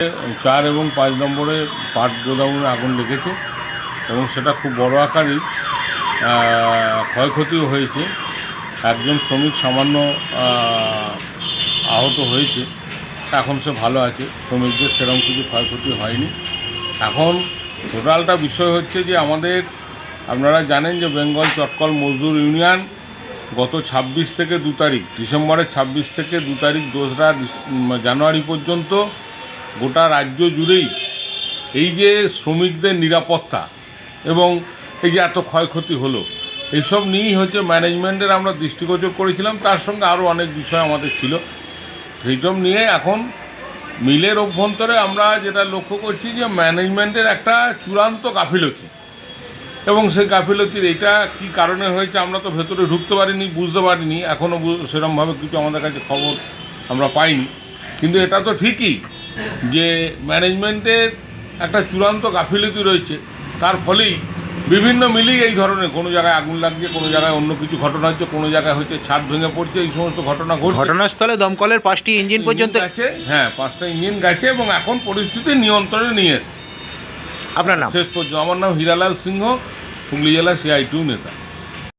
4 এবং 5 নম্বরে পাট গোডাউনে আগুন লেগেছে এবং সেটা খুব বড় আকারেই ক্ষয়ক্ষতিও হয়েছে। একজন শ্রমিক সামান্য আহত হয়েছে, এখন সে ভালো আছে। শ্রমিকদের সেরকম কিছু ক্ষয়ক্ষতি হয়নি। এখন টোটালটা বিষয় হচ্ছে যে আপনারা জানেন যে বেঙ্গল চটকল মজদুর ইউনিয়ন গত 26 থেকে 2 তারিখ, ডিসেম্বরের 26 থেকে 2 তারিখ 2রা জানুয়ারি পর্যন্ত গোটা রাজ্য জুড়েই এই যে শ্রমিকদের নিরাপত্তা এবং এই যে এত ক্ষয়ক্ষতি হলো, এইসব নিয়েই হচ্ছে ম্যানেজমেন্টের আমরা দৃষ্টিগোচর করেছিলাম। তার সঙ্গে আরও অনেক বিষয় আমাদের ছিল। সেইসব নিয়ে এখন মিলের অভ্যন্তরে আমরা যেটা লক্ষ্য করছি যে ম্যানেজমেন্টের একটা চূড়ান্ত গাফিলতি, এবং সেই গাফিলতির এটা কী কারণে হয়েছে আমরা তো ভেতরে ঢুকতে পারিনি, বুঝতে পারিনি, এখনও সেরকমভাবে কিছু আমাদের কাছে খবর আমরা পাইনি। কিন্তু এটা তো ঠিকই যে ম্যানেজমেন্টের একটা চূড়ান্ত গাফিলতি রয়েছে। তার ফলেই বিভিন্ন মিলেই এই ধরনের কোনো জায়গায় আগুন লাগছে, কোনো জায়গায় অন্য কিছু ঘটনা হচ্ছে, কোনো জায়গায় হচ্ছে ছাদ ভেঙে পড়ছে, এই সমস্ত ঘটনা ঘটছে। ঘটনাস্থলে দমকলের 5টি ইঞ্জিন পর্যন্ত গেছে। হ্যাঁ, 5টা ইঞ্জিন গেছে এবং এখন পরিস্থিতি নিয়ন্ত্রণে নিয়ে এসছে। আপনার নাম? শেষ পর্যন্ত আমার নাম হীরালাল সিংহ, হুগলি জেলা CI2 নেতা।